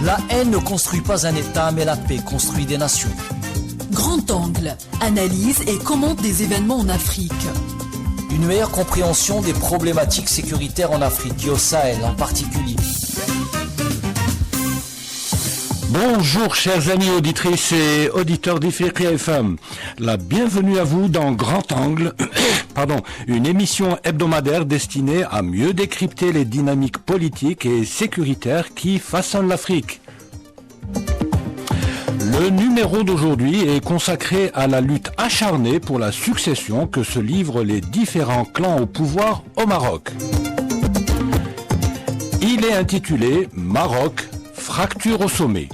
La haine ne construit pas un État, mais la paix construit des nations. Grand Angle, analyse et commente des événements en Afrique. Une meilleure compréhension des problématiques sécuritaires en Afrique et au Sahel en particulier. Bonjour chers amis auditrices et auditeurs d'Ifriqiya FM. La bienvenue à vous dans Grand Angle, une émission hebdomadaire destinée à mieux décrypter les dynamiques politiques et sécuritaires qui façonnent l'Afrique. Le numéro d'aujourd'hui est consacré à la lutte acharnée pour la succession que se livrent les différents clans au pouvoir au Maroc. Il est intitulé Maroc, fracture au sommet.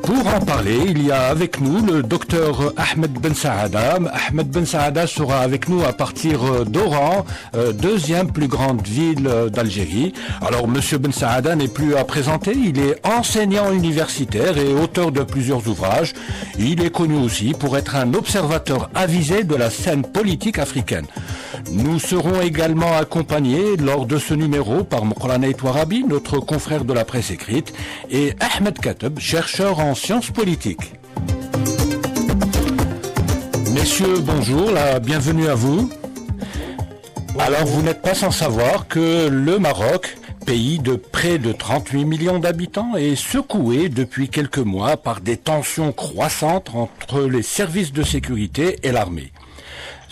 Pour en parler, il y a avec nous le docteur Ahmed Ben Saada. Ahmed Ben Saada sera avec nous à partir d'Oran, deuxième plus grande ville d'Algérie. Alors, monsieur Ben Saada n'est plus à présenter. Il est enseignant universitaire et auteur de plusieurs ouvrages. Il est connu aussi pour être un observateur avisé de la scène politique africaine. Nous serons également accompagnés lors de ce numéro par Mokhranay Touarabi, notre confrère de la presse écrite, et Ahmed Kateb, chercheur en sciences politiques. Messieurs, bonjour, la bienvenue à vous. Alors, vous n'êtes pas sans savoir que le Maroc, pays de près de 38 millions d'habitants, est secoué depuis quelques mois par des tensions croissantes entre les services de sécurité et l'armée.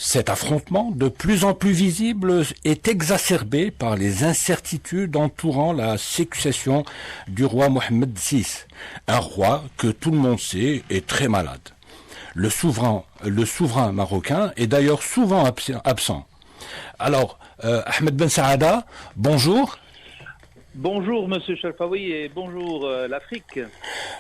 Cet affrontement, de plus en plus visible, est exacerbé par les incertitudes entourant la succession du roi Mohamed VI, un roi que tout le monde sait est très malade. Le souverain marocain est d'ailleurs souvent absent. Alors, Ahmed Ben Saada, bonjour. Bonjour Monsieur Chalfaoui et bonjour l'Afrique.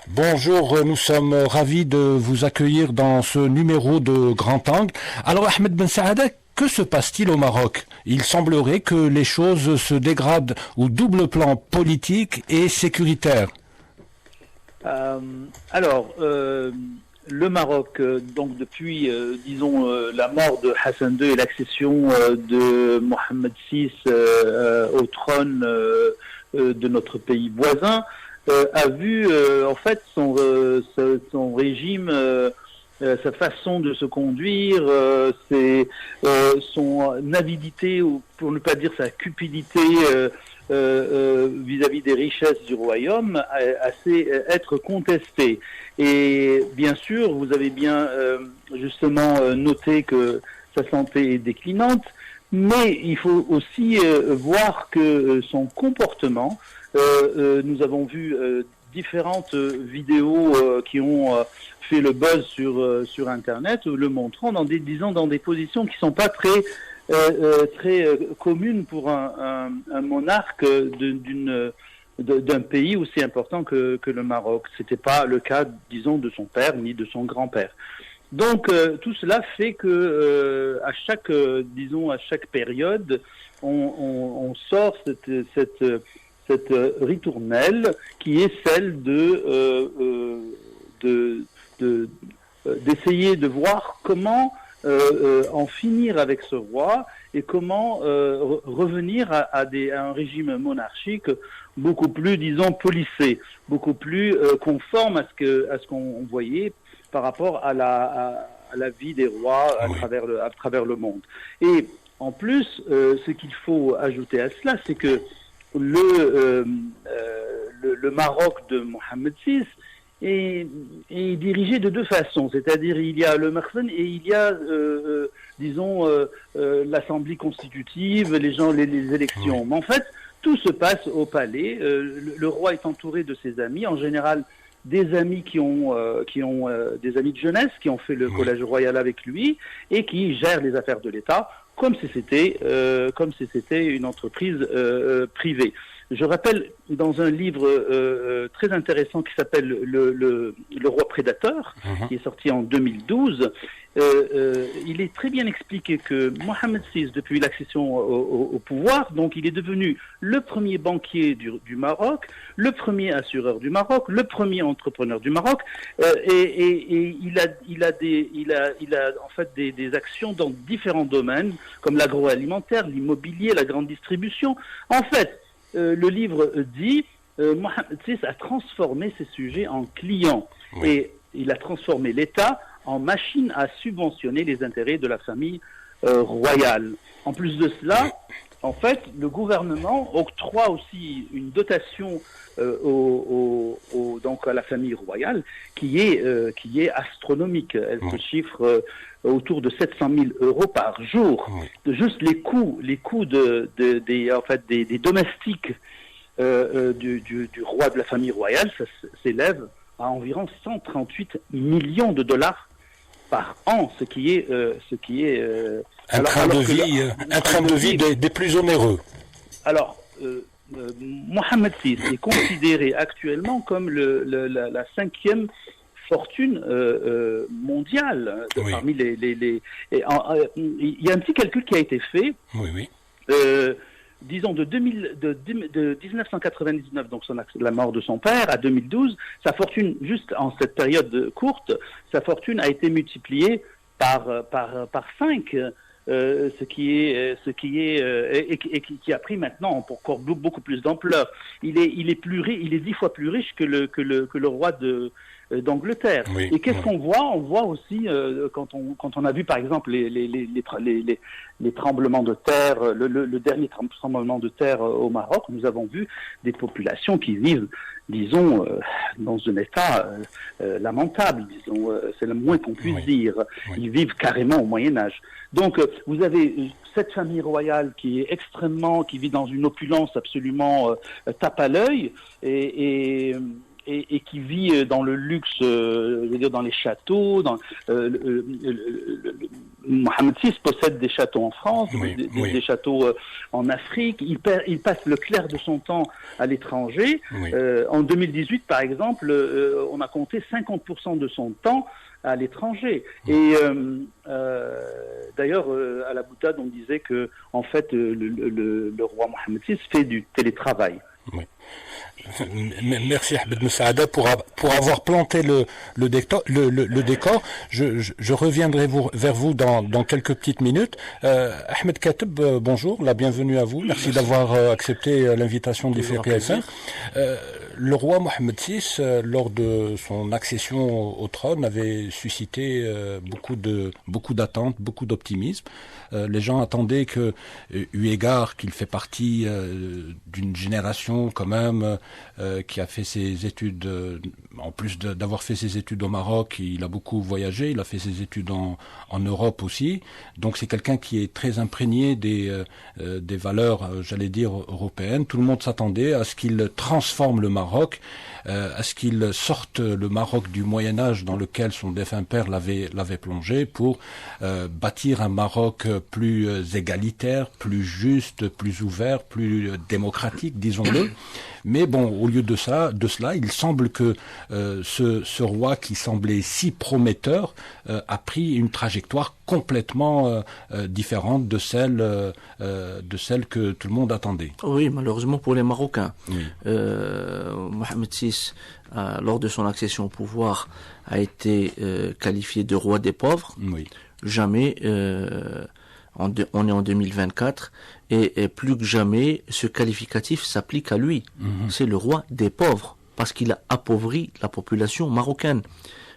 Bonjour, nous sommes ravis de vous accueillir dans ce numéro de Grand Angle. Alors Ahmed Ben Saada, que se passe-t-il au Maroc? Il semblerait que les choses se dégradent au double plan politique et sécuritaire. Le Maroc, donc depuis, la mort de Hassan II et l'accession de Mohamed VI au trône de notre pays voisin, a vu en fait son régime, sa façon de se conduire, son avidité, ou pour ne pas dire sa cupidité vis-à-vis des richesses du royaume, être contestée. Et bien sûr, vous avez bien justement noté que sa santé est déclinante, mais il faut aussi voir que son comportement, nous avons vu différentes vidéos qui ont fait le buzz sur Internet, le montrant dans des positions qui sont pas très communes pour un monarque d'un pays aussi important que le Maroc. C'était pas le cas, disons, de son père ni de son grand-père. Donc tout cela fait que à chaque période, on sort cette ritournelle qui est celle d'essayer de voir comment en finir avec ce roi et comment revenir à un régime monarchique beaucoup plus, disons, policé, beaucoup plus conforme à ce qu'on voyait par rapport à la vie des rois à travers le monde. Et en plus, ce qu'il faut ajouter à cela, c'est que le Maroc de Mohamed VI est dirigé de deux façons, c'est-à-dire il y a le Mersen et il y a, l'Assemblée constitutive, les élections. Mais en fait, tout se passe au palais. Le roi est entouré de ses amis, en général des amis qui ont des amis de jeunesse qui ont fait le collège royal avec lui et qui gèrent les affaires de l'État comme si c'était une entreprise privée. Je rappelle dans un livre très intéressant qui s'appelle Le roi prédateur, qui est sorti en 2012, il est très bien expliqué que Mohamed VI, depuis l'accession au pouvoir, donc il est devenu le premier banquier du Maroc, le premier assureur du Maroc, le premier entrepreneur du Maroc, et il a en fait des actions dans différents domaines, comme l'agroalimentaire, l'immobilier, la grande distribution. En fait, le livre dit Mohamed VI a transformé ces sujets en clients. Oui. Et il a transformé l'État en machine à subventionner les intérêts de la famille royale. En plus de cela, en fait, le gouvernement octroie aussi une dotation donc à la famille royale qui est astronomique. Elle se chiffre autour de 700 000 euros par jour. Juste les coûts des domestiques du roi de la famille royale, ça s'élève à environ 138 millions de dollars par an, ce qui est un train de vie des plus onéreux. Alors, Mohamed VI est considéré actuellement comme la cinquième fortune mondiale parmi les il y a un petit calcul qui a été fait. Oui. Disons de 1999, donc la mort de son père, à 2012, sa fortune, juste en cette période courte, sa fortune a été multipliée par 5, ce qui a pris maintenant encore beaucoup plus d'ampleur. Il est 10 fois plus riche que le roi d'Angleterre. Oui, et qu'est-ce qu'on voit ? On voit aussi quand on a vu par exemple les tremblements de terre, le dernier tremblement de terre au Maroc, nous avons vu des populations qui vivent, disons, dans un état lamentable, disons, c'est le moins qu'on puisse dire. Ils vivent carrément au Moyen-Âge. Donc, vous avez cette famille royale qui vit dans une opulence absolument tape à l'œil et qui vit dans le luxe, je veux dire dans les châteaux. Mohamed VI possède des châteaux en France, des châteaux en Afrique. Il passe le clair de son temps à l'étranger. En 2018, par exemple, on a compté 50% de son temps à l'étranger. Et d'ailleurs, à la boutade, on disait que, en fait, le roi Mohamed VI fait du télétravail. Oui. Merci Ahmed Messaada pour avoir planté le décor. Je reviendrai vers vous dans quelques petites minutes. Ahmed Kateb, bonjour, la bienvenue à vous. Merci d'avoir accepté l'invitation d'IFRI-PSN. Le roi Mohamed VI, lors de son accession au trône, avait suscité beaucoup d'attentes, beaucoup d'optimisme. Les gens attendaient que, eu égard qu'il fait partie d'une génération quand même qui a fait ses études, en plus d'avoir fait ses études au Maroc, il a beaucoup voyagé, il a fait ses études en Europe aussi. Donc c'est quelqu'un qui est très imprégné des valeurs, j'allais dire, européennes. Tout le monde s'attendait à ce qu'il transforme le Maroc, à ce qu'il sorte le Maroc du Moyen-Âge dans lequel son défunt père l'avait plongé pour bâtir un Maroc plus égalitaire, plus juste, plus ouvert, plus démocratique, disons-le. Mais bon, au lieu de cela, il semble que ce roi qui semblait si prometteur a pris une trajectoire complètement différente de celle que tout le monde attendait. Oui, malheureusement pour les Marocains. Oui. Mohamed VI, lors de son accession au pouvoir, a été qualifié de roi des pauvres. Oui. Jamais, on est en 2024, et plus que jamais, ce qualificatif s'applique à lui. C'est le roi des pauvres, parce qu'il a appauvri la population marocaine.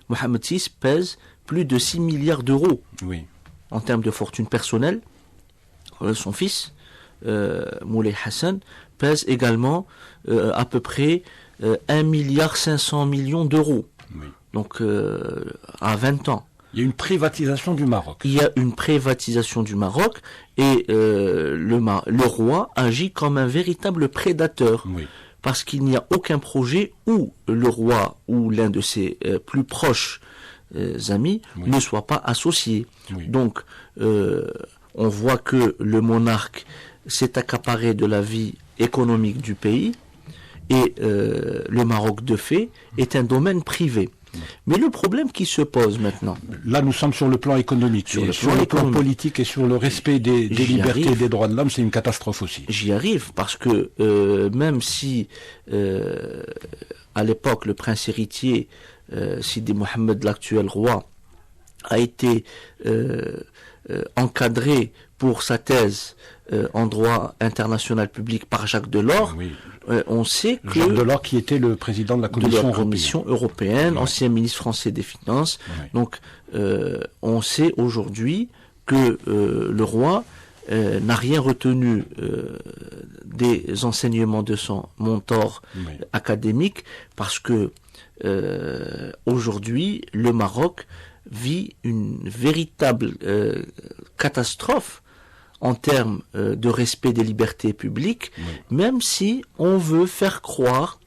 Mohamed VI pèse plus de 6 milliards d'euros en termes de fortune personnelle. Son fils, Moulay Hassan, pèse également à peu près 1,5 milliard d'euros. Donc, à 20 ans. Il y a une privatisation du Maroc. Il y a une privatisation du Maroc et le roi agit comme un véritable prédateur. Parce qu'il n'y a aucun projet où le roi ou l'un de ses plus proches amis ne soit pas associé. Donc, on voit que le monarque s'est accaparé de la vie économique du pays et le Maroc de fait est un domaine privé. Mais le problème qui se pose maintenant... Là, nous sommes sur le plan économique. Sur le plan politique et sur le respect des libertés et des droits de l'homme, c'est une catastrophe aussi. J'y arrive parce que même si, à l'époque, le prince héritier, Sidi Mohamed, l'actuel roi, a été encadré pour sa thèse en droit international public par Jacques Delors. Oui. On sait que Jacques Delors, qui était le président de la Commission européenne, ancien ministre français des Finances. Donc, on sait aujourd'hui que le roi n'a rien retenu des enseignements de son mentor académique, parce que aujourd'hui, le Maroc vit une véritable catastrophe en termes de respect des libertés publiques, même si on veut faire croire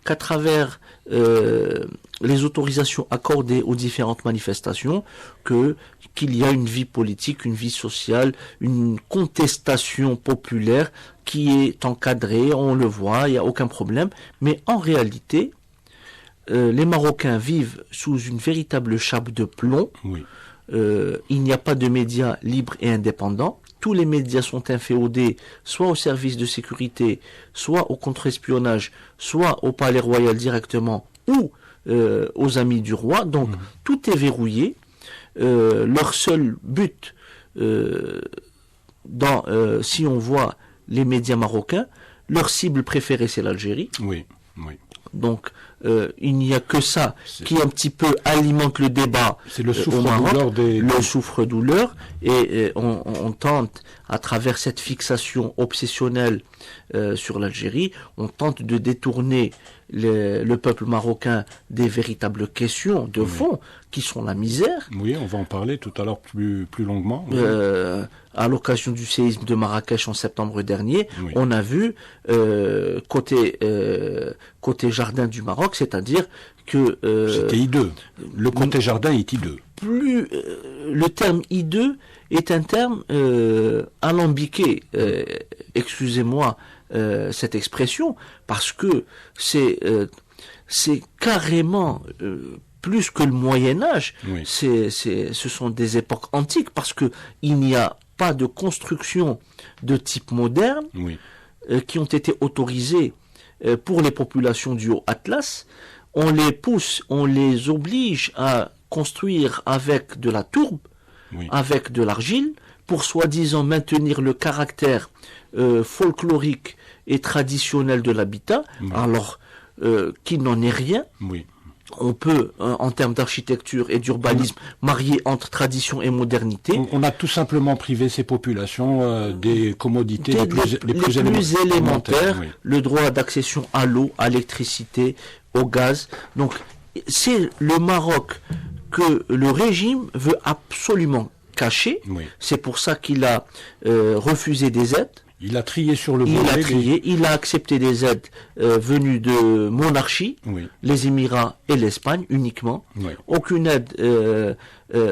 qu'à travers les autorisations accordées aux différentes manifestations, qu'il y a une vie politique, une vie sociale, une contestation populaire qui est encadrée, on le voit, il n'y a aucun problème. Mais en réalité, les Marocains vivent sous une véritable chape de plomb. Il n'y a pas de médias libres et indépendants. Tous les médias sont inféodés, soit au service de sécurité, soit au contre-espionnage, soit au palais royal directement, ou aux amis du roi. Donc tout est verrouillé. Leur seul but, si on voit les médias marocains, leur cible préférée, c'est l'Algérie. Donc, il n'y a que ça qui un petit peu alimente le débat. C'est le souffre-douleur le souffre-douleur, et on tente, à travers cette fixation obsessionnelle sur l'Algérie, on tente de détourner le peuple marocain des véritables questions de fond, qui sont la misère. Oui, on va en parler tout à l'heure plus longuement. À l'occasion du séisme de Marrakech en septembre dernier, on a vu côté jardin du Maroc, c'est-à-dire que c'était hideux. Le côté jardin est hideux. Le terme hideux est un terme alambiqué. Excusez-moi cette expression, parce que c'est carrément plus que le Moyen-Âge. Ce sont des époques antiques, parce que il n'y a pas de construction de type moderne qui ont été autorisées pour les populations du Haut-Atlas. On les pousse, on les oblige à construire avec de la tourbe, avec de l'argile, pour soi-disant maintenir le caractère folklorique et traditionnel de l'habitat, alors qu'il n'en est rien. On peut, en termes d'architecture et d'urbanisme, marier entre tradition et modernité. On a tout simplement privé ces populations des commodités les plus élémentaires, le droit d'accession à l'eau, à l'électricité, au gaz. Donc, c'est le Maroc que le régime veut absolument cacher. C'est pour ça qu'il a refusé des aides. Il a trié sur le volet. Il a accepté des aides venues de monarchies, les Émirats et l'Espagne uniquement. Aucune aide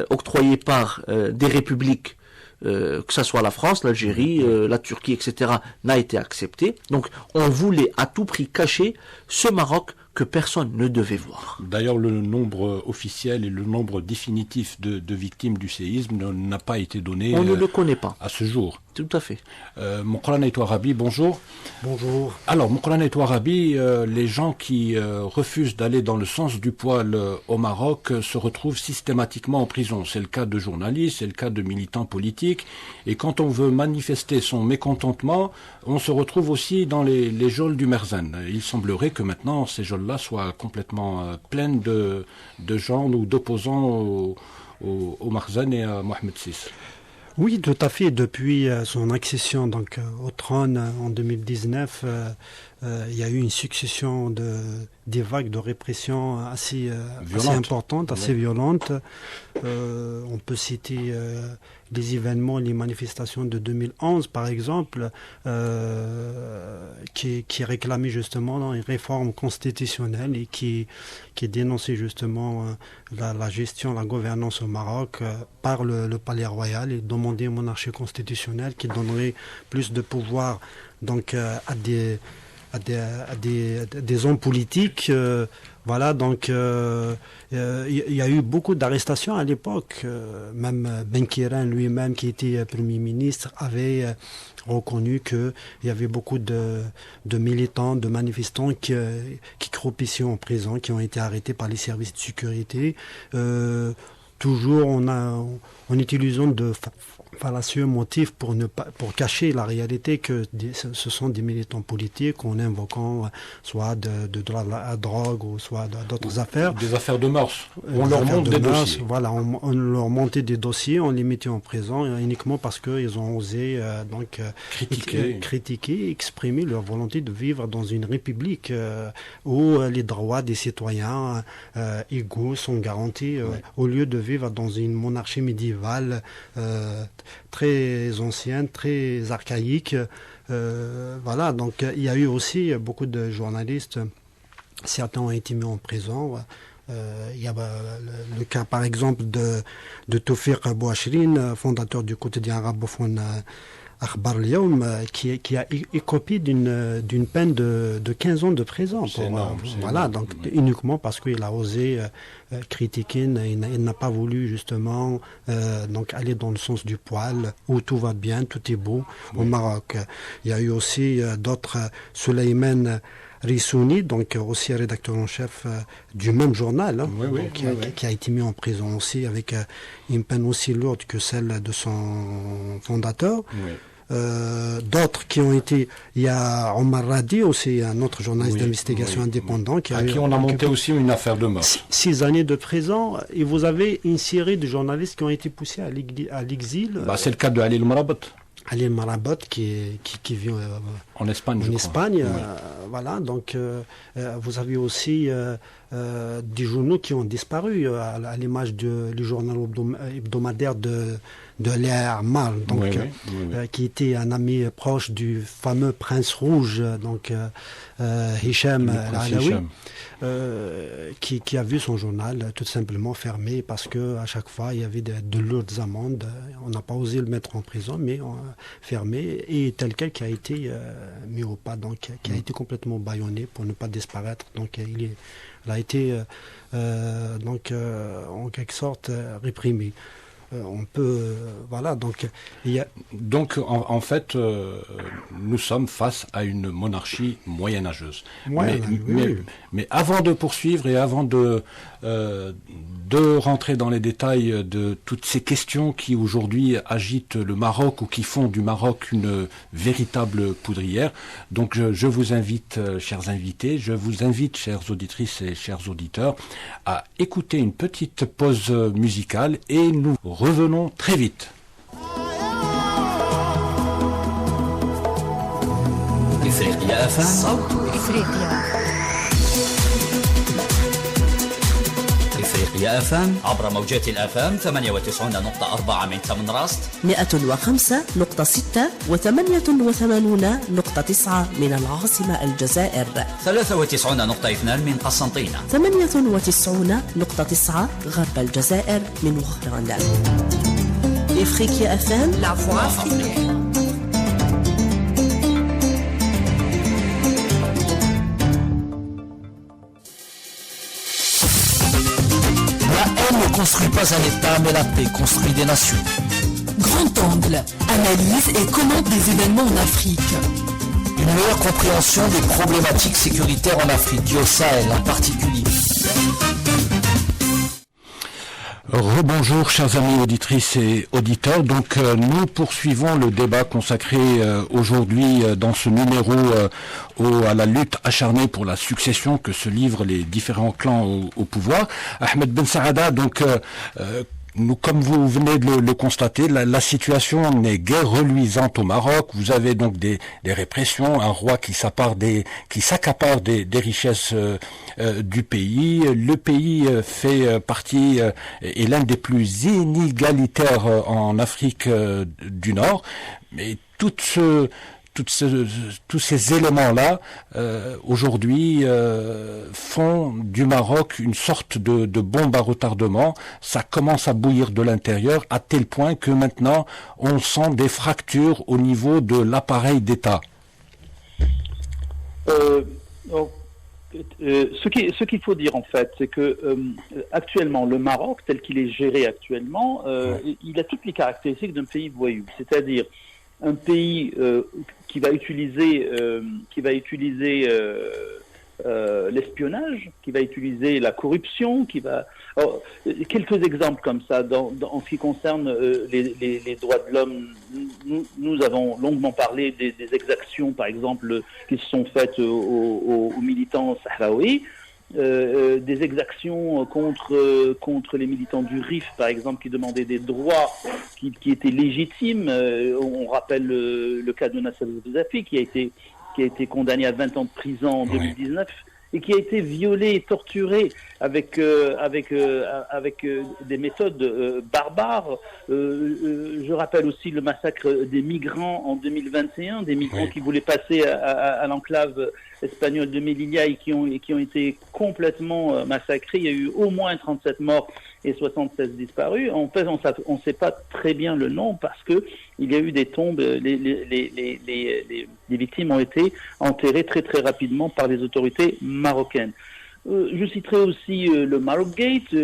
octroyée par des républiques, que ce soit la France, l'Algérie, la Turquie, etc., n'a été acceptée. Donc on voulait à tout prix cacher ce Maroc que personne ne devait voir. D'ailleurs, le nombre officiel et le nombre définitif de victimes du séisme n'a pas été donné. On ne le connaît pas. À ce jour. Tout à fait. Moukran Touarabi, bonjour. Bonjour. Alors, Moukran Touarabi, les gens qui refusent d'aller dans le sens du poil au Maroc se retrouvent systématiquement en prison. C'est le cas de journalistes, c'est le cas de militants politiques. Et quand on veut manifester son mécontentement, on se retrouve aussi dans les geôles du Merzen. Il semblerait que maintenant, ces geôles-là soient complètement pleines de gens ou d'opposants au Merzen et à Mohamed VI. Oui, tout à fait. Depuis son accession donc au trône en 2019, il y a eu une succession des vagues de répression assez importantes, assez violentes. On peut citer les événements, les manifestations de 2011, par exemple, qui réclamaient justement une réforme constitutionnelle et qui dénonçait justement la gestion, la gouvernance au Maroc par le palais royal, et demandaient une monarchie constitutionnelle qui donnerait plus de pouvoir donc à des hommes politiques. Voilà, donc il y a eu beaucoup d'arrestations à l'époque. Même Benkiran lui-même, qui était Premier ministre, avait reconnu qu'il y avait beaucoup de militants, de manifestants qui croupissaient en prison, qui ont été arrêtés par les services de sécurité. toujours en utilisant de fallacieux motifs pour cacher la réalité que ce sont des militants politiques en invoquant soit de la drogue ou soit d'autres affaires. Des affaires de mœurs. On leur monte des dossiers. Voilà, on leur montait des dossiers, on les mettait en prison uniquement parce qu'ils ont osé critiquer, exprimer leur volonté de vivre dans une république où les droits des citoyens égaux sont garantis au lieu de vivre dans une monarchie médiévale très ancienne, très archaïque. Voilà, donc il y a eu aussi beaucoup de journalistes, certains ont été mis en prison. Il y a le cas par exemple de Tawfiq Bouachrin, fondateur du quotidien arabophone Akhbar al-Yawm, qui a écopé d'une peine de 15 ans de prison. Voilà, donc uniquement parce qu'il a osé critiquer, il n'a pas voulu justement donc aller dans le sens du poil, où tout va bien, tout est beau au Maroc. Il y a eu aussi d'autres, Souleymane Rissouni, donc aussi rédacteur en chef du même journal, qui a été mis en prison aussi avec une peine aussi lourde que celle de son fondateur. D'autres qui ont été, il y a Omar Radi aussi, un autre journaliste d'investigation indépendant à qui on a monté aussi une affaire de mort. 6 années de prison, et vous avez une série de journalistes qui ont été poussés à l'exil. C'est le cas de Ali El-Marabot. Ali El-Marabot qui vit en Espagne. Voilà, donc vous avez aussi des journaux qui ont disparu, à l'image du journal hebdomadaire de Léa Mal, donc qui était un ami proche du fameux prince rouge, donc Hicham Al-Alaoui, qui a vu son journal tout simplement fermé parce que à chaque fois il y avait de lourdes amendes. On n'a pas osé le mettre en prison, mais fermé, et tel quel qui a été mis au pas, donc qui a été complètement bâillonné pour ne pas disparaître. Donc il a été en quelque sorte réprimé. On peut voilà, donc en fait nous sommes face à une monarchie moyenâgeuse. Mais avant de poursuivre et avant de rentrer dans les détails de toutes ces questions qui aujourd'hui agitent le Maroc ou qui font du Maroc une véritable poudrière, donc je vous invite, chers invités, je vous invite, chères auditrices et chers auditeurs, à écouter une petite pause musicale et nous revenons très vite. إفريقيا FM عبر موجات الأفام 98.4 من تمن راست 105.6 و88.9 من العاصمة الجزائر 93.2 من قسنطينة 98.9 غرب الجزائر من وهران. إفريقيا FM La voix africaine. Ne construit pas un État, mais la paix construit des nations. Grand angle, analyse et commente des événements en Afrique. Une meilleure compréhension des problématiques sécuritaires en Afrique et au Sahel en particulier. Rebonjour chers amis auditrices et auditeurs, donc nous poursuivons le débat consacré aujourd'hui dans ce numéro à la lutte acharnée pour la succession que se livrent les différents clans au pouvoir. Ahmed Ben Saada, donc nous, comme vous venez de le constater, la situation n'est guère reluisante au Maroc. Vous avez donc des répressions, un roi qui s'accapare des richesses du pays. Le pays fait partie, est l'un des plus inégalitaires en Afrique du Nord. Mais tous ces éléments-là, aujourd'hui, font du Maroc une sorte de bombe à retardement. Ça commence à bouillir de l'intérieur, à tel point que maintenant, on sent des fractures au niveau de l'appareil d'État. Ce qu'il faut dire, en fait, c'est que actuellement, le Maroc, tel qu'il est géré actuellement, il a toutes les caractéristiques d'un pays voyou. C'est-à-dire un pays qui va utiliser l'espionnage, qui va utiliser la corruption, qui va... Alors, quelques exemples comme ça en ce qui concerne les droits de l'homme. Nous avons longuement parlé des exactions, par exemple, qui se sont faites aux militants sahraouis. Des exactions contre les militants du RIF, par exemple, qui demandaient des droits qui étaient légitimes. On rappelle le cas de Nasser Zafi, qui a été condamné à 20 ans de prison en 2019 et qui a été violé et torturé avec des méthodes barbares. Je rappelle aussi le massacre des migrants en 2021, des migrants qui voulaient passer à l'enclave espagnole de Melilla et qui ont été complètement massacrés. Il y a eu au moins 37 morts et 76 disparus. En fait, on ne sait pas très bien le nom parce que il y a eu des tombes. Les victimes ont été enterrées très très rapidement par les autorités marocaines. Je citerai aussi le Marokgate,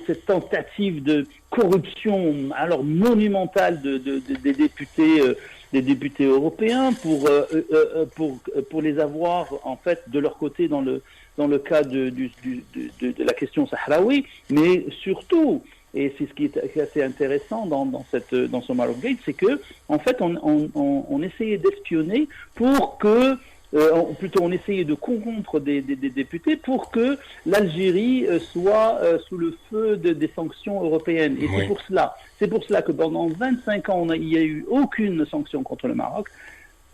cette tentative de corruption alors monumentale des députés européens pour les avoir en fait de leur côté dans le cas de la question sahraoui, mais surtout, et c'est ce qui est assez intéressant dans ce Marokgate, c'est que en fait on essayait d'espionner pour que on essayait de corrompre des députés pour que l'Algérie soit sous le feu des sanctions européennes. Et c'est pour cela que pendant 25 ans, il n'y a eu aucune sanction contre le Maroc,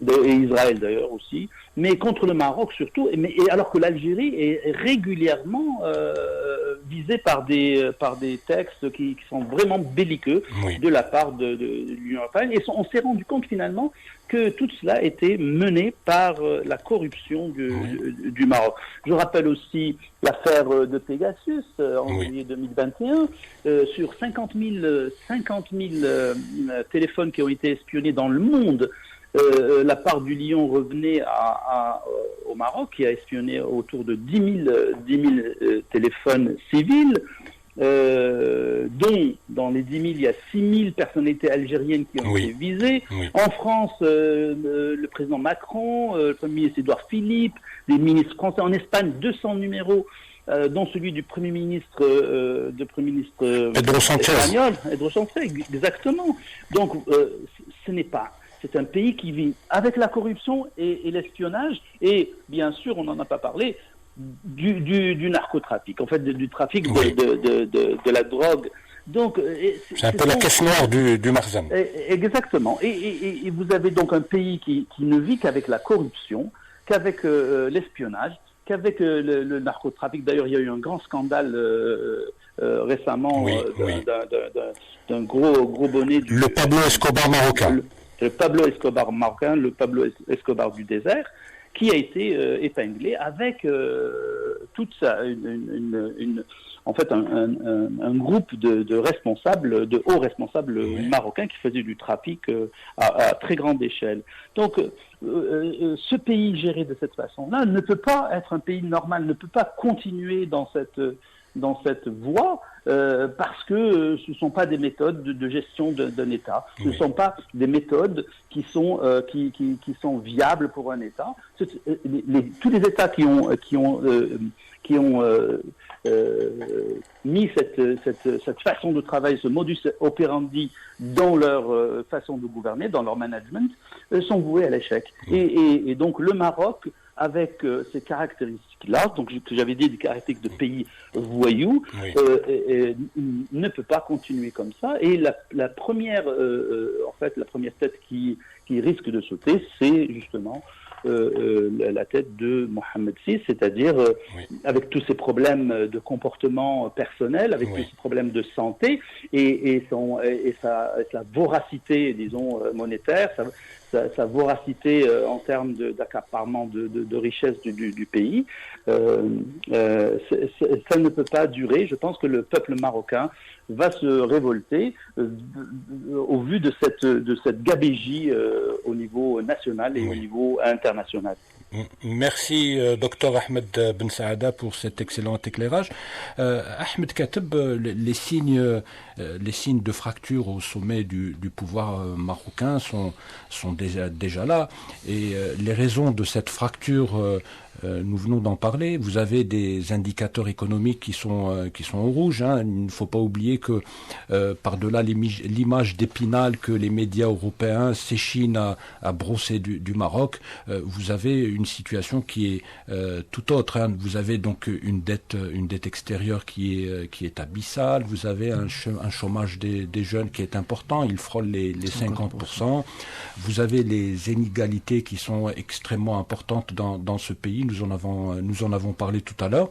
et Israël d'ailleurs aussi, mais contre le Maroc surtout, alors que l'Algérie est régulièrement visée par des textes qui sont vraiment belliqueux de la part de l'Union européenne. Et on s'est rendu compte finalement que tout cela était mené par la corruption du Maroc. Je rappelle aussi l'affaire de Pegasus en juillet 2021, sur 50 000 téléphones qui ont été espionnés dans le monde. La part du Lion revenait au Maroc, qui a espionné autour de 10 000 téléphones civils, dont dans les 10 000, il y a 6 000 personnalités algériennes qui ont été visées. En France, le président Macron, le Premier ministre Édouard Philippe, des ministres français. En Espagne, 200 numéros, dont celui du Premier ministre espagnol, Pedro Sánchez, exactement. Donc, c'est un pays qui vit avec la corruption et l'espionnage, et bien sûr, on n'en a pas parlé, du narcotrafic, en fait, du trafic de la drogue. Donc, c'est un peu la caisse noire du Marzam. Exactement. Et vous avez donc un pays qui ne vit qu'avec la corruption, qu'avec l'espionnage, qu'avec le narcotrafic. D'ailleurs, il y a eu un grand scandale récemment d'un gros bonnet. Le Pablo Escobar marocain. Le Pablo Escobar marocain, le Pablo Escobar du désert, qui a été épinglé avec toute ça, un groupe de responsables, de hauts responsables marocains qui faisaient du trafic à très grande échelle. Donc, ce pays géré de cette façon-là ne peut pas être un pays normal, ne peut pas continuer dans cette voie, parce que ce ne sont pas des méthodes de gestion d'un État. Ce ne sont pas des méthodes qui sont viables pour un État. Tous les États qui ont mis cette façon de travailler, ce modus operandi dans leur façon de gouverner, dans leur management, sont voués à l'échec. Et donc le Maroc, avec ces caractéristiques-là, donc que j'avais dit des caractéristiques de pays voyous, ne peut pas continuer comme ça. Et la première tête qui risque de sauter, c'est justement la tête de Mohamed VI, c'est-à-dire avec tous ces problèmes de comportement personnel, avec tous ces problèmes de santé et sa voracité, disons, monétaire, sa voracité en termes d'accaparement de richesses du pays, ça ne peut pas durer. Je pense que le peuple marocain va se révolter au vu de cette gabégie au niveau national et au niveau international. Merci Dr Ahmed Ben Saada pour cet excellent éclairage. Ahmed Kateb, les signes de fracture au sommet du pouvoir marocain sont déjà là, et les raisons de cette fracture nous venons d'en parler. Vous avez des indicateurs économiques qui sont au rouge. Hein. Il ne faut pas oublier que par-delà l'image d'Épinal que les médias européens s'échinent à brosser du Maroc, vous avez une situation qui est tout autre. Hein. Vous avez donc une dette extérieure qui est abyssale. Vous avez un chômage des jeunes qui est important. Il frôle les 50%. Vous avez les inégalités qui sont extrêmement importantes dans ce pays. Nous en avons parlé tout à l'heure.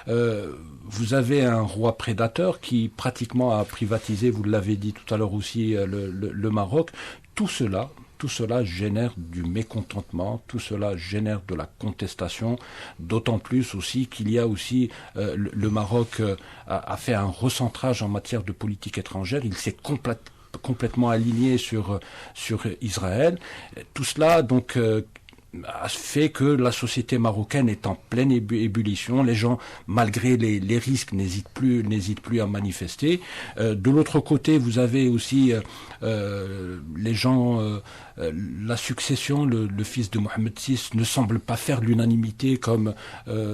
Vous avez un roi prédateur qui pratiquement a privatisé, vous l'avez dit tout à l'heure aussi, le Maroc. Tout cela génère du mécontentement, tout cela génère de la contestation, d'autant plus aussi qu'il y a aussi le Maroc a fait un recentrage en matière de politique étrangère. Il s'est complètement aligné sur Israël. Tout cela donc a fait que la société marocaine est en pleine ébullition. Les gens, malgré les risques, n'hésitent plus à manifester. De l'autre côté, vous avez aussi les gens, la succession, le fils de Mohamed VI ne semble pas faire l'unanimité comme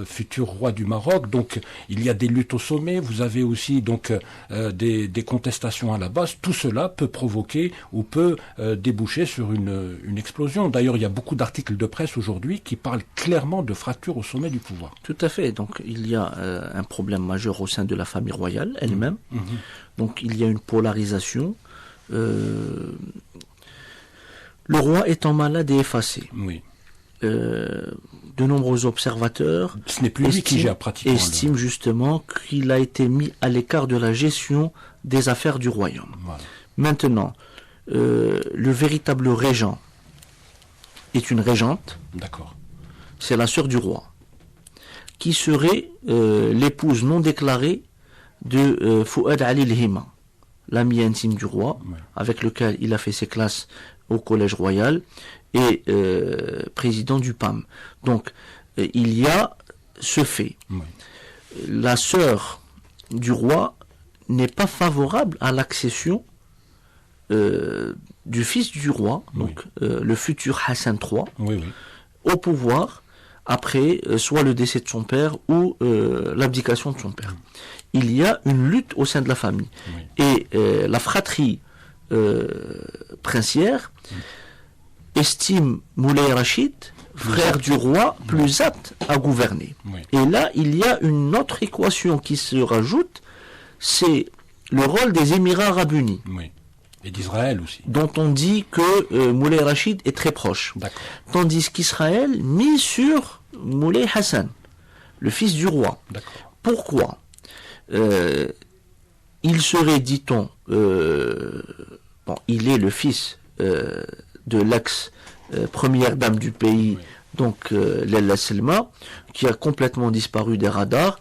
futur roi du Maroc. Donc, il y a des luttes au sommet. Vous avez aussi donc des contestations à la base. Tout cela peut provoquer ou peut déboucher sur une explosion. D'ailleurs, il y a beaucoup d'articles de presse aujourd'hui qui parlent clairement de fracture au sommet du pouvoir. Tout à fait. Donc, il y a un problème majeur au sein de la famille royale elle-même. Donc, il y a une polarisation. Le roi étant malade et effacé. Oui. De nombreux observateurs ce n'est plus lui qui gère pratiquement estiment justement qu'il a été mis à l'écart de la gestion des affaires du royaume. Voilà. Maintenant, le véritable régent est une régente. D'accord. C'est la sœur du roi, qui serait l'épouse non déclarée de Fouad Ali El-Hima, l'ami intime du roi, oui, avec lequel il a fait ses classes au Collège Royal, et président du PAM. Donc, il y a ce fait. oui. La sœur du roi n'est pas favorable à l'accession du fils du roi, donc le futur Hassan III, Oui, oui. au pouvoir après soit le décès de son père ou l'abdication de son père. Il y a une lutte au sein de la famille. Oui. Et la fratrie princière estime Moulay Rachid, frère du roi, plus apte à gouverner. Oui. Et là, il y a une autre équation qui se rajoute, c'est le rôle des Émirats arabes unis. Oui. Et d'Israël aussi. Dont on dit que Moulay Rachid est très proche. D'accord. Tandis qu'Israël mise sur Moulay Hassan, le fils du roi. D'accord. Pourquoi il serait, dit-on, il est le fils de l'ex-première dame du pays, oui, donc Lella Selma, qui a complètement disparu des radars.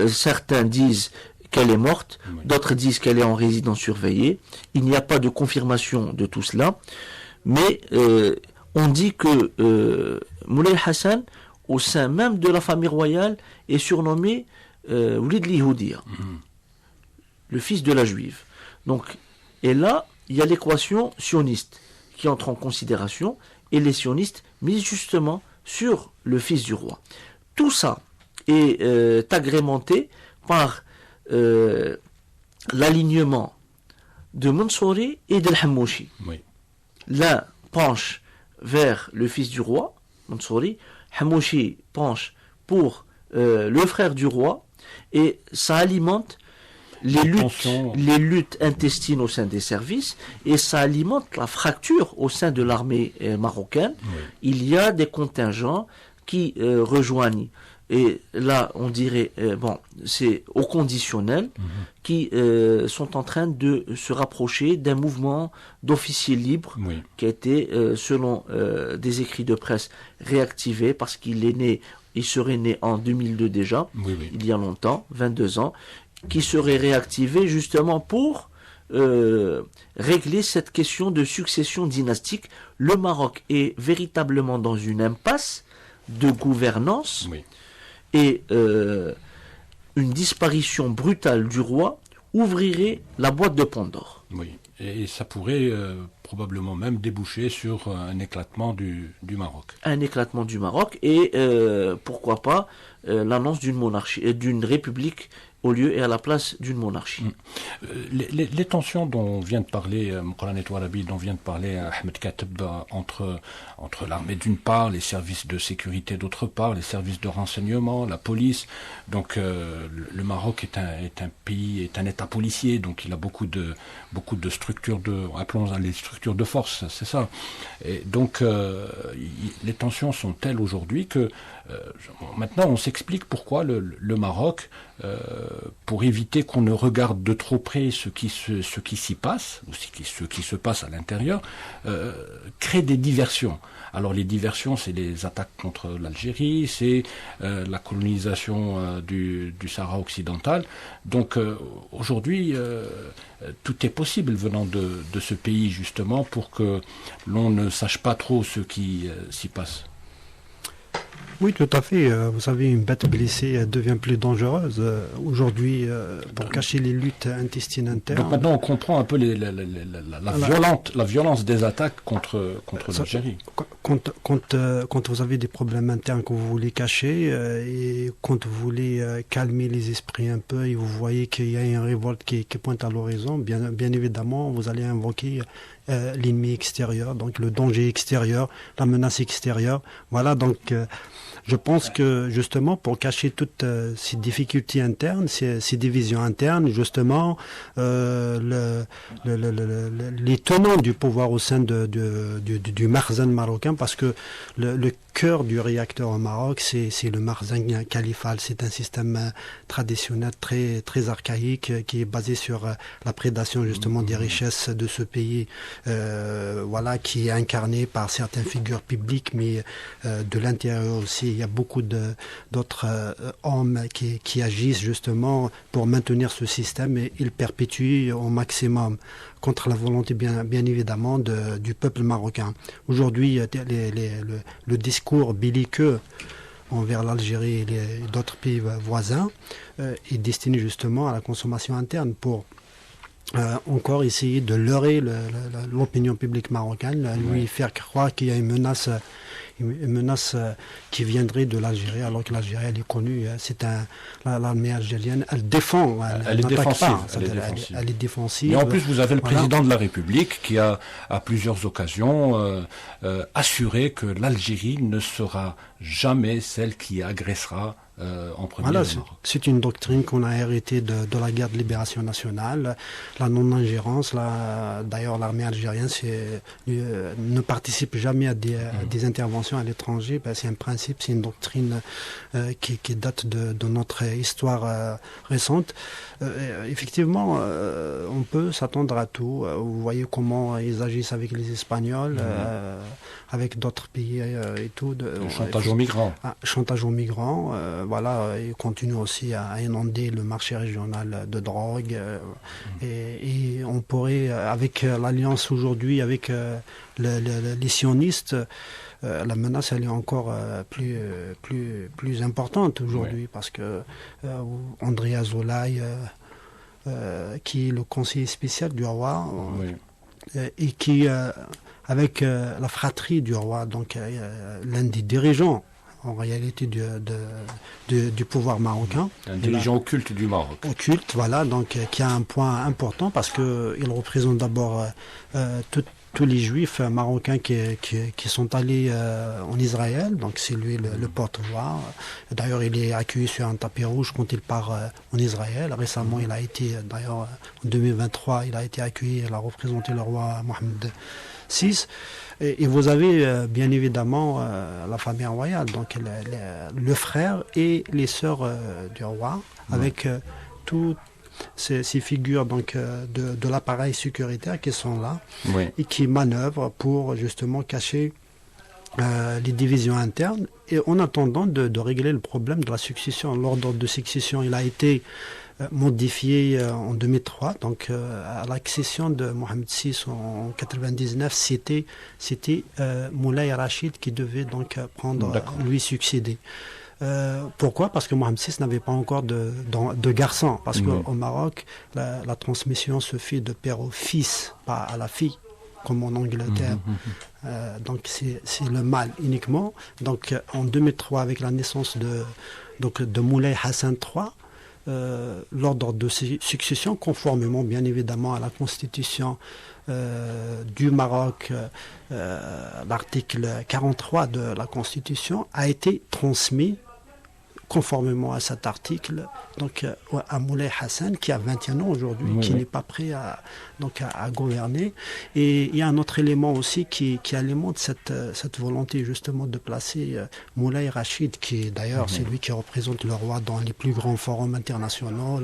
Certains disent qu'elle est morte, oui, d'autres disent qu'elle est en résidence surveillée. Il n'y a pas de confirmation de tout cela, mais on dit que Moulay Hassan, au sein même de la famille royale, est surnommé Oulid Lihoudir, le fils de la juive. Donc, et là, il y a l'équation sioniste qui entre en considération, et les sionistes misent justement sur le fils du roi. Tout ça est agrémenté par l'alignement de Mansouri et de Hamouchi. Oui. L'un penche vers le fils du roi, Mansouri, Hamouchi penche pour le frère du roi, et ça alimente les luttes intestines au sein des services, et ça alimente la fracture au sein de l'armée marocaine. Oui. Il y a des contingents qui rejoignent, et là on dirait, c'est au conditionnel, qui sont en train de se rapprocher d'un mouvement d'officiers libres, Oui. qui a été, selon des écrits de presse, réactivé parce il serait né en 2002 déjà, Oui, oui. il y a longtemps, 22 ans, qui serait réactivé justement pour régler cette question de succession dynastique. Le Maroc est véritablement dans une impasse de gouvernance, Oui. et une disparition brutale du roi ouvrirait la boîte de Pandore. Oui. Et ça pourrait probablement même déboucher sur un éclatement du Maroc. Un éclatement du Maroc et pourquoi pas l'annonce d'une monarchie, d'une république au lieu et à la place d'une monarchie. Les tensions dont vient de parler Moukran Touarabi, dont vient de parler Ahmed Kateb, entre l'armée d'une part, les services de sécurité d'autre part, les services de renseignement, la police. Donc le Maroc est un pays, est un État policier, donc il a beaucoup de structures appelons les structures de force, c'est ça. Et donc les tensions sont telles aujourd'hui que maintenant on s'explique pourquoi le Maroc, pour éviter qu'on ne regarde de trop près ce qui s'y passe, ou ce qui se passe à l'intérieur, crée des diversions. Alors les diversions, c'est les attaques contre l'Algérie, c'est la colonisation du Sahara occidental. Donc aujourd'hui, tout est possible venant de ce pays justement pour que l'on ne sache pas trop ce qui s'y passe. Oui, tout à fait. Vous savez, une bête blessée devient plus dangereuse. Aujourd'hui, pour cacher les luttes intestines internes. Donc maintenant, on comprend un peu la violence des attaques contre l'Algérie. Quand vous avez des problèmes internes que vous voulez cacher et quand vous voulez calmer les esprits un peu et vous voyez qu'il y a une révolte qui pointe à l'horizon, bien évidemment, vous allez invoquer l'ennemi extérieur, donc le danger extérieur, la menace extérieure. Voilà, donc je pense que justement pour cacher toutes ces difficultés internes, ces divisions internes, justement les tenants du pouvoir au sein du Makhzen marocain, parce que le cœur du réacteur au Maroc, c'est le Makhzen califal. C'est un système traditionnel très très archaïque qui est basé sur la prédation justement des richesses de ce pays, voilà, qui est incarné par certaines figures publiques, mais de l'intérieur aussi, il y a beaucoup d'autres hommes qui agissent justement pour maintenir ce système et ils perpétuent au maximum contre la volonté bien évidemment du peuple marocain. Aujourd'hui, le discours belliqueux envers l'Algérie et d'autres pays voisins est destiné justement à la consommation interne pour encore essayer de leurrer l'opinion publique marocaine, lui faire croire qu'il y a une menace qui viendrait de l'Algérie, alors que l'Algérie, elle est connue, l'armée algérienne, elle défend, elle est défensive. Elle est défensive. Et en plus, vous avez le président de la République qui a, à plusieurs occasions, assuré que l'Algérie ne sera jamais celle qui agressera en premier. Voilà, c'est une doctrine qu'on a héritée de la guerre de libération nationale, la non-ingérence. D'ailleurs, l'armée algérienne ne participe jamais à des interventions à l'étranger. C'est un principe, c'est une doctrine qui date de notre histoire récente. Effectivement, on peut s'attendre à tout. Vous voyez comment ils agissent avec les Espagnols, avec d'autres pays et tout. Chantage aux migrants. Chantage aux migrants. Voilà, ils continuent aussi à inonder le marché régional de drogue. Et on pourrait, avec l'alliance aujourd'hui, avec les sionistes, la menace elle est encore plus importante aujourd'hui, parce que André Azoulay, qui est le conseiller spécial du roi, et qui, avec la fratrie du roi, donc l'un des dirigeants en réalité du pouvoir marocain. Un dirigeant occulte du Maroc. Occulte, voilà, donc qui a un point important parce qu'il représente d'abord tous les juifs marocains qui sont allés en Israël, donc c'est lui le porte-voix. D'ailleurs, il est accueilli sur un tapis rouge quand il part en Israël. Récemment, il a été, d'ailleurs, en 2023, il a été accueilli, il a représenté le roi Mohamed VI. Et vous avez bien évidemment la famille royale, donc le frère et les sœurs du roi, avec toutes ces figures donc, de l'appareil sécuritaire qui sont là et qui manœuvrent pour justement cacher les divisions internes, et en attendant de régler le problème de la succession. L'ordre de succession, il a été modifié en 2003, donc à l'accession de Mohamed VI en 99, c'était Moulay Rachid qui devait donc lui succéder. Pourquoi? Parce que Mohamed VI n'avait pas encore de garçon. Parce qu'au Maroc, la transmission se fait de père au fils, pas à la fille, comme en Angleterre. Donc c'est le mâle uniquement. Donc en 2003, avec la naissance de Moulay Hassan III, l'ordre de succession, conformément bien évidemment à la constitution du Maroc, l'article 43 de la constitution, a été transmis conformément à cet article, donc à Moulay Hassan, qui a 21 ans aujourd'hui, qui n'est pas prêt à gouverner. Et il y a un autre élément aussi qui alimente cette volonté justement de placer Moulay Rachid, qui d'ailleurs c'est lui qui représente le roi dans les plus grands forums internationaux.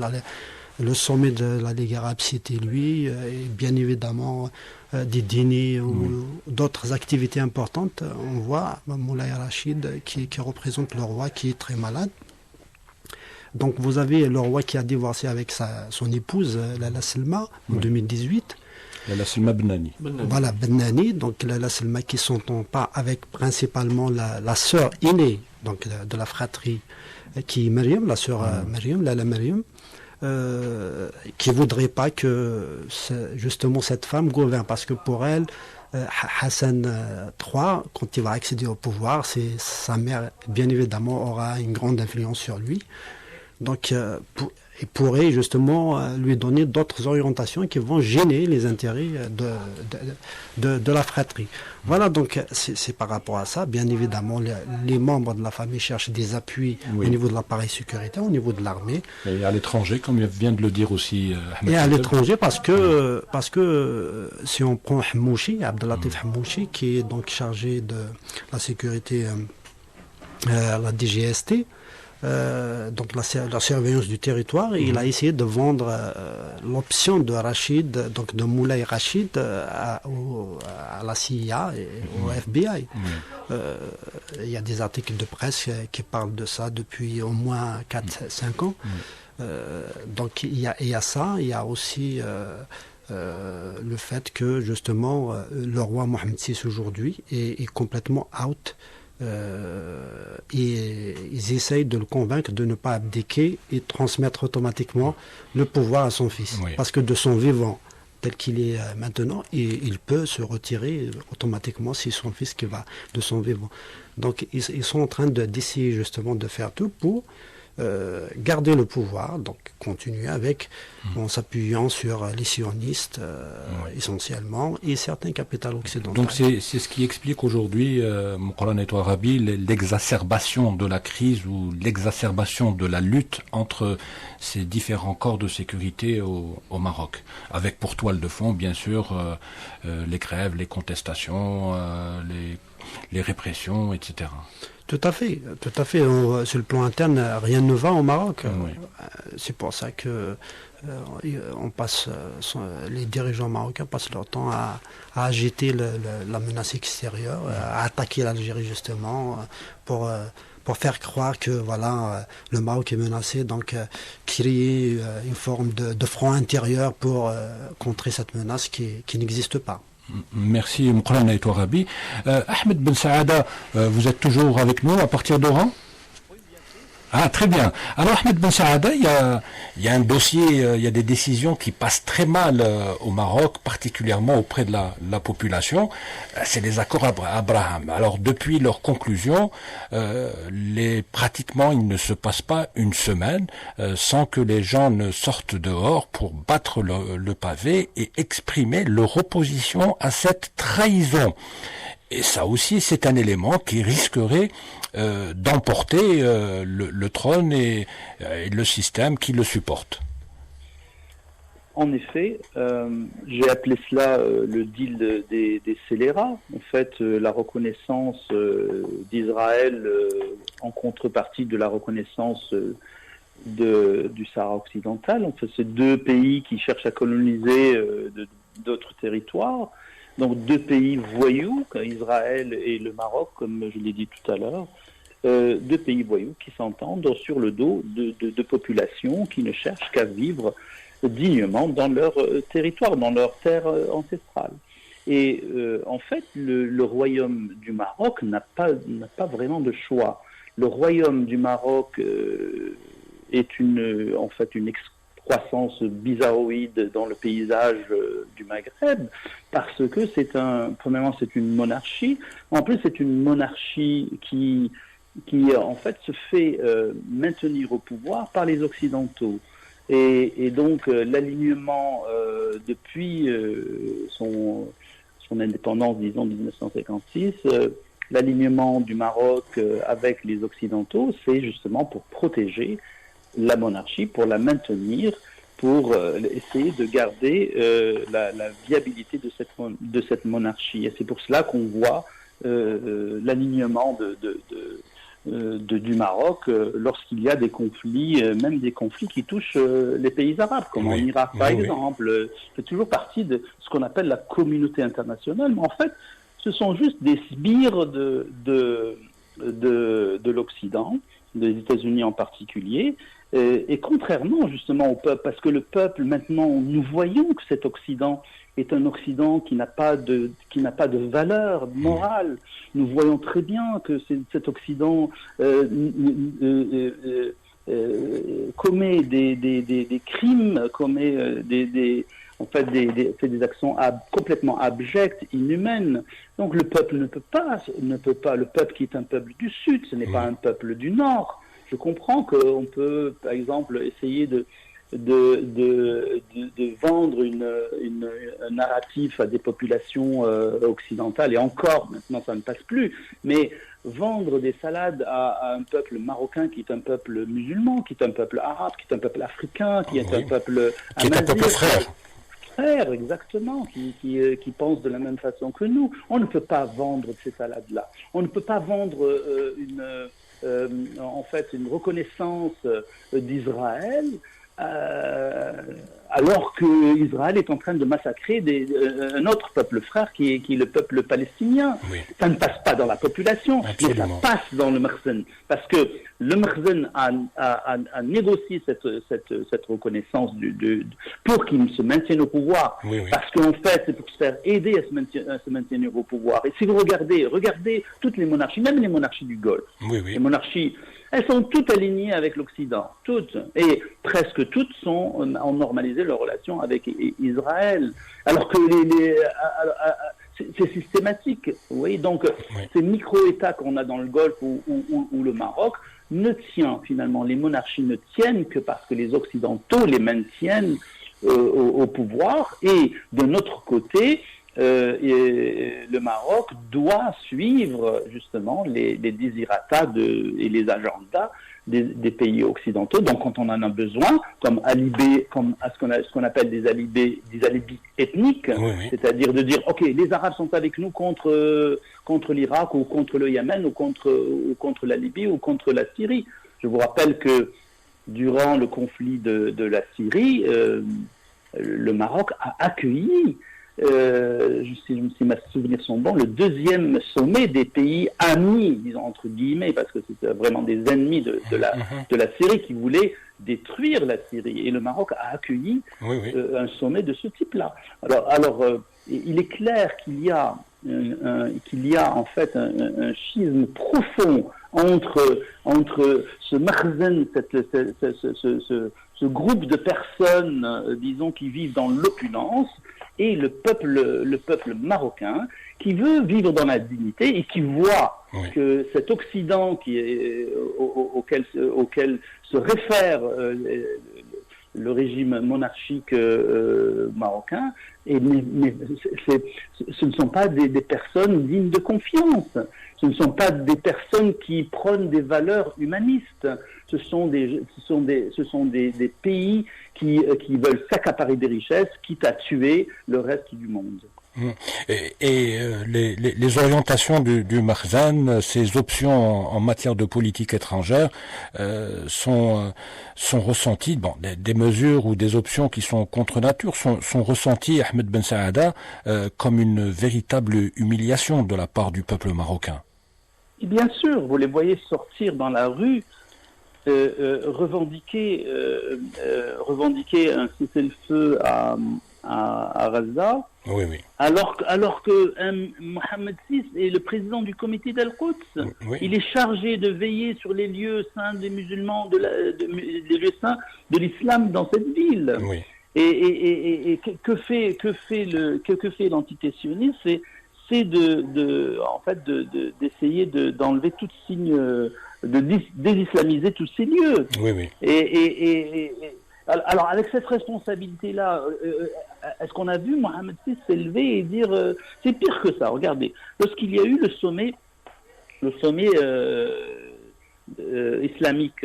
Le sommet de la Ligue arabe, c'était lui, et bien évidemment des dîners ou d'autres activités importantes. On voit Moulay Rachid qui représente le roi, qui est très malade. Donc vous avez le roi qui a divorcé avec son épouse, Lala Selma, en 2018. Lala Selma Benani. Voilà, Benani. Donc Lala Selma qui ne s'entend pas avec principalement la sœur aînée donc, de la fratrie, qui est Mariam, la sœur Mariam, Lala Mariam. Qui ne voudrait pas que justement cette femme gouverne, parce que pour elle, Hassan III, quand il va accéder au pouvoir, sa mère, bien évidemment, aura une grande influence sur lui. Donc, il pourrait justement lui donner d'autres orientations qui vont gêner les intérêts de la fratrie. Voilà, donc c'est par rapport à ça. Bien évidemment, les membres de la famille cherchent des appuis au niveau de l'appareil sécuritaire, au niveau de l'armée. Et à l'étranger, comme vient de le dire aussi Ahmed. Et à l'étranger, parce que si on prend Hamouchi, Abdelatif Hamouchi, qui est donc chargé de la sécurité à la DGST, donc la surveillance du territoire, il a essayé de vendre l'option de Rachid, donc de Moulay Rachid à la CIA et au FBI. Il y a des articles de presse qui parlent de ça depuis au moins 4-5 ans. Donc il y a ça, il y a aussi le fait que justement le roi Mohamed VI aujourd'hui est complètement out. Et ils essayent de le convaincre de ne pas abdiquer et transmettre automatiquement le pouvoir à son fils. Parce que de son vivant, tel qu'il est maintenant, il peut se retirer automatiquement si son fils qui va de son vivant. Donc ils sont en train d'essayer justement de faire tout pour garder le pouvoir, donc continuer avec, en s'appuyant sur les sionistes essentiellement et certains capitales occidentaux. Donc c'est ce qui explique aujourd'hui, Moukran et Arabi, l'exacerbation de la crise ou l'exacerbation de la lutte entre ces différents corps de sécurité au Maroc, avec pour toile de fond bien sûr les grèves, les contestations, les répressions, etc. Tout à fait. Sur le plan interne, rien ne va au Maroc. C'est pour ça que les dirigeants marocains passent leur temps à agiter la menace extérieure, à attaquer l'Algérie justement, pour faire croire que voilà, le Maroc est menacé, donc créer une forme de front intérieur pour contrer cette menace qui n'existe pas. Merci Moukran et Arabi. Ahmed Ben Saada, vous êtes toujours avec nous à partir d'Oran? Ah, très bien. Alors Ahmed Ben Saada, il y a un dossier, il y a des décisions qui passent très mal au Maroc, particulièrement auprès de la population. C'est les accords Abraham. Alors depuis leur conclusion, pratiquement il ne se passe pas une semaine sans que les gens ne sortent dehors pour battre le pavé et exprimer leur opposition à cette trahison. Et ça aussi, c'est un élément qui risquerait d'emporter le trône et le système qui le supporte. En effet, j'ai appelé cela le deal des scélérats. En fait, la reconnaissance d'Israël en contrepartie de la reconnaissance du Sahara occidental. En fait, c'est deux pays qui cherchent à coloniser d'autres territoires. Donc deux pays voyous, Israël et le Maroc, comme je l'ai dit tout à l'heure, deux pays voyous qui s'entendent sur le dos de populations qui ne cherchent qu'à vivre dignement dans leur territoire, dans leur terre ancestrale. Et en fait, le royaume du Maroc n'a pas vraiment de choix. Le royaume du Maroc est en fait une excroissance bizarroïde dans le paysage du Maghreb, parce que premièrement, c'est une monarchie. En plus, c'est une monarchie qui en fait se fait maintenir au pouvoir par les Occidentaux. Et donc l'alignement depuis son indépendance, disons 1956, l'alignement du Maroc avec les Occidentaux, c'est justement pour protéger la monarchie, pour la maintenir, pour essayer de garder la viabilité de cette monarchie. Et c'est pour cela qu'on voit l'alignement du Maroc lorsqu'il y a des conflits, même des conflits qui touchent les pays arabes, comme en Irak par exemple. C'est toujours partie de ce qu'on appelle la communauté internationale, mais en fait, ce sont juste des sbires de l'Occident, des États-Unis en particulier, et contrairement justement au peuple, parce que le peuple, maintenant, nous voyons que cet Occident est un Occident qui n'a pas de valeur morale. Nous voyons très bien que cet Occident commet des crimes, fait des actions complètement abjectes, inhumaines. Donc le peuple ne peut pas, le peuple qui est un peuple du Sud, ce n'est pas un peuple du Nord. Je comprends qu'on peut, par exemple, essayer de vendre un narratif à des populations occidentales, et encore, maintenant ça ne passe plus, mais vendre des salades à un peuple marocain qui est un peuple musulman, qui est un peuple arabe, qui est un peuple africain, qui est un peuple frère, exactement, qui pense de la même façon que nous. On ne peut pas vendre ces salades-là. On ne peut pas vendre une reconnaissance d'Israël alors qu'Israël est en train de massacrer un autre peuple frère qui est le peuple palestinien. Oui. Ça ne passe pas dans la population, absolument, mais ça passe dans le Makhzen. Parce que le Makhzen a négocié cette reconnaissance pour qu'il se maintienne au pouvoir. Oui, oui. Parce qu'en fait, c'est pour se faire aider à se maintenir au pouvoir. Et si vous regardez toutes les monarchies, même les monarchies du Golfe, les monarchies, elles sont toutes alignées avec l'Occident, toutes. Et presque toutes ont normalisé leurs relations avec Israël. Alors que c'est systématique. Oui, donc ces micro-États qu'on a dans le Golfe ou le Maroc ne tient finalement, les monarchies ne tiennent que parce que les Occidentaux les maintiennent au pouvoir. Et de notre côté, le Maroc doit suivre justement les désirata et les agendas des pays occidentaux. Donc quand on en a besoin, comme ce qu'on appelle des alibis ethniques, c'est-à-dire de dire ok, les Arabes sont avec nous contre l'Irak ou contre le Yémen ou contre la Libye ou contre la Syrie. Je vous rappelle que durant le conflit de la Syrie, le Maroc a accueilli, si mes souvenirs sont bons, le deuxième sommet des pays amis, disons entre guillemets, parce que c'était vraiment des ennemis de la Syrie qui voulaient détruire la Syrie. Et le Maroc a accueilli un sommet de ce type-là. Alors il est clair qu'il y a en fait un schisme profond entre ce Makhzen, ce groupe de personnes, disons, qui vivent dans l'opulence, et le peuple marocain qui veut vivre dans la dignité et qui voit que cet Occident auquel se réfère le régime monarchique marocain, mais ce ne sont pas des personnes dignes de confiance. Ce ne sont pas des personnes qui prônent des valeurs humanistes. Ce sont des pays qui veulent s'accaparer des richesses, quitte à tuer le reste du monde. Et les orientations du Makhzen, ces options en matière de politique étrangère sont ressenties, des mesures ou des options qui sont contre nature sont ressenties, Ahmed Ben Saada, comme une véritable humiliation de la part du peuple marocain. Et bien sûr, vous les voyez sortir dans la rue, revendiquer un cessez-le-feu à à Gaza. Oui, oui. Alors que Mohamed VI est le président du comité d'Al-Quds. Oui. Il est chargé de veiller sur les lieux saints des musulmans, les lieux saints de l'islam dans cette ville. Oui. Et que fait l'entité sioniste, c'est d'essayer d'enlever tout signe, de désislamiser tous ces lieux. Oui, oui. Alors, avec cette responsabilité-là, est-ce qu'on a vu Mohamed VI s'élever et dire c'est pire que ça? Regardez, lorsqu'il y a eu le sommet islamique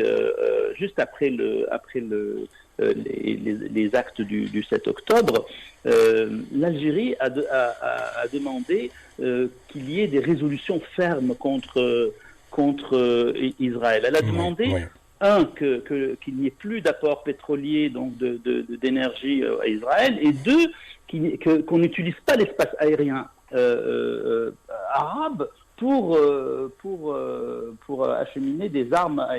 juste après les actes du 7 octobre, l'Algérie a demandé qu'il y ait des résolutions fermes contre Israël. Elle a demandé qu'il n'y ait plus d'apport pétrolier, donc d'énergie à Israël, et deux, qu'on n'utilise pas l'espace aérien arabe pour acheminer des armes à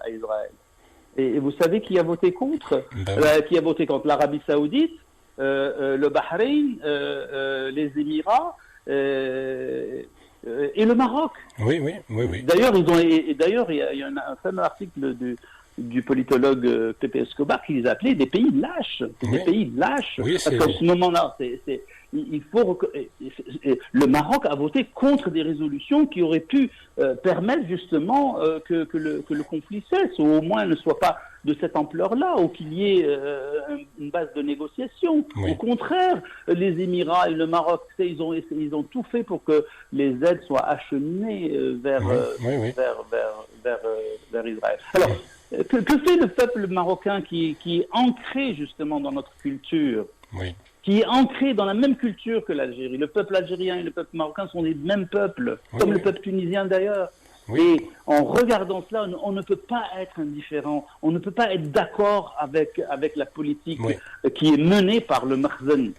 Israël. Et vous savez qui a voté contre? Qui a voté contre? L'Arabie Saoudite, le Bahreïn, les Émirats et le Maroc. Oui. D'ailleurs, il y a un fameux article du politologue Pepe Escobar qui les appelait des pays lâches. Des pays lâches. Oui, parce qu'en ce moment-là, le Maroc a voté contre des résolutions qui auraient pu permettre justement que le conflit cesse, ou au moins ne soit pas de cette ampleur-là, ou qu'il y ait une base de négociation. Oui. Au contraire, les Émirats et le Maroc, ils ont tout fait pour que les aides soient acheminées vers Israël. Alors, que fait le peuple marocain qui est ancré justement dans notre culture, qui est ancré dans la même culture que l'Algérie? Le peuple algérien et le peuple marocain sont les mêmes peuples, comme le peuple tunisien d'ailleurs. Et en regardant cela, on ne peut pas être indifférent, on ne peut pas être d'accord avec la politique qui est menée par le Makhzen.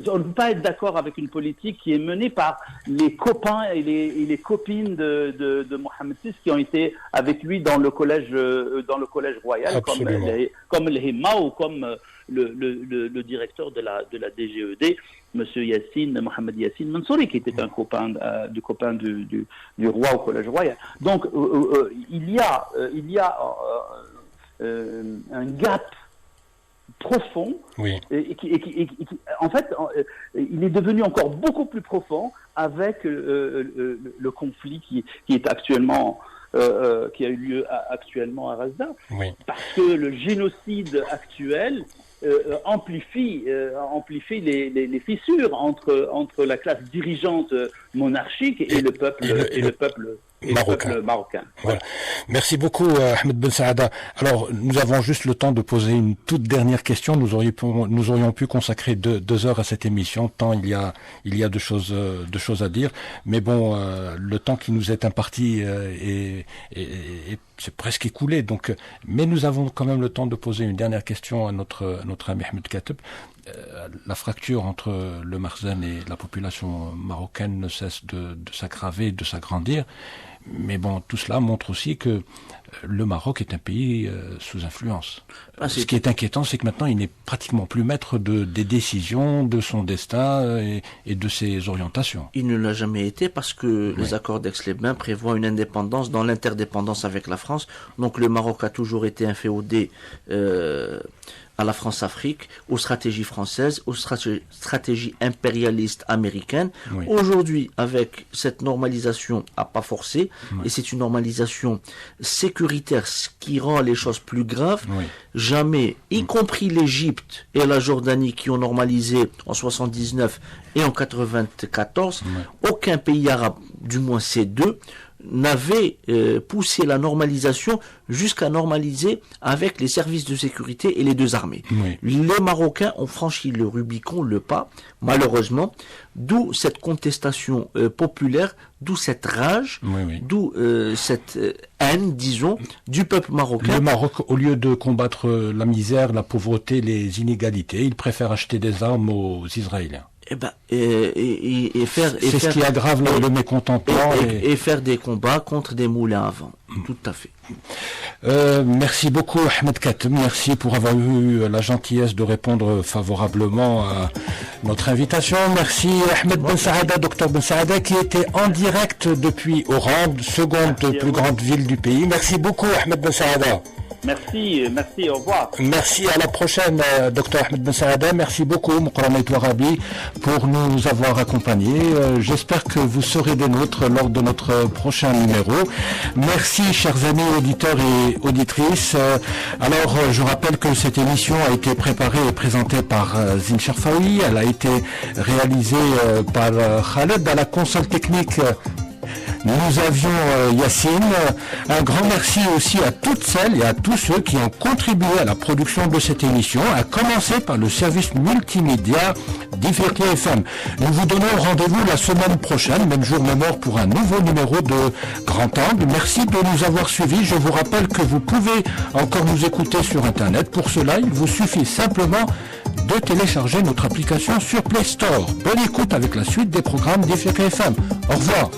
On ne peut pas être d'accord avec une politique qui est menée par les copains et les copines de Mohamed VI qui ont été avec lui dans le collège royal, comme le Himma ou comme le directeur de la DGED, Monsieur Mohamed Yassine Mansouri, qui était un copain du roi au collège royal. Donc il y a un gap profond, et qui, en fait, il est devenu encore beaucoup plus profond avec le conflit qui est actuellement qui a eu lieu actuellement à Gaza, parce que le génocide actuel amplifie les fissures entre la classe dirigeante monarchique et le peuple marocain. Voilà. Merci beaucoup, Ahmed Ben Saada. Alors, nous avons juste le temps de poser une toute dernière question. Nous aurions pu consacrer deux heures à cette émission, tant il y a de choses à dire. Mais bon, le temps qui nous est imparti c'est presque écoulé. Donc, mais nous avons quand même le temps de poser une dernière question à notre ami Ahmed Kateb. La fracture entre le Makhzen et la population marocaine ne cesse de s'aggraver, de s'agrandir. Mais bon, tout cela montre aussi que le Maroc est un pays sous influence. Ce qui est inquiétant, c'est que maintenant, il n'est pratiquement plus maître des décisions, de son destin et de ses orientations. Il ne l'a jamais été parce que les accords d'Aix-les-Bains prévoient une indépendance dans l'interdépendance avec la France. Donc le Maroc a toujours été inféodé à la France-Afrique, aux stratégies françaises, aux stratégies impérialistes américaines. Aujourd'hui, avec cette normalisation à pas forcer, et c'est une normalisation sécuritaire, ce qui rend les choses plus graves, jamais, y compris l'Égypte et la Jordanie qui ont normalisé en 79 et en 94, aucun pays arabe, du moins ces deux, n'avait poussé la normalisation jusqu'à normaliser avec les services de sécurité et les deux armées. Les Marocains ont franchi le Rubicon, le pas, malheureusement, d'où cette contestation populaire, d'où cette rage, d'où cette haine, disons, du peuple marocain. Le Maroc, au lieu de combattre la misère, la pauvreté, les inégalités, il préfère acheter des armes aux Israéliens. C'est ce qui aggrave le mécontentement. Et faire des combats contre des moulins à vent. Tout à fait. Merci beaucoup Ahmed Katem, merci pour avoir eu la gentillesse de répondre favorablement à notre invitation. Merci Ahmed Ben Saada, docteur Ben Saada, qui était en direct depuis Oran, seconde plus grande ville du pays. Merci beaucoup Ahmed Ben Saada. Merci, au revoir. Merci, à la prochaine, Dr Ahmed Ben Saada. Merci beaucoup, Moukram Touarabi, pour nous avoir accompagnés. J'espère que vous serez des nôtres lors de notre prochain numéro. Merci, chers amis auditeurs et auditrices. Alors, je rappelle que cette émission a été préparée et présentée par Zine Sharfaoui. Elle a été réalisée par Khaled à la console technique. Nous avions Yacine. Un grand merci aussi à toutes celles et à tous ceux qui ont contribué à la production de cette émission, à commencer par le service multimédia d'Ifriqiya FM. Nous vous donnons rendez-vous la semaine prochaine, même jour, même heure, pour un nouveau numéro de Grand Angle. Merci de nous avoir suivis. Je vous rappelle que vous pouvez encore nous écouter sur Internet. Pour cela, il vous suffit simplement de télécharger notre application sur Play Store. Bonne écoute avec la suite des programmes d'Ifriqiya FM. Au revoir.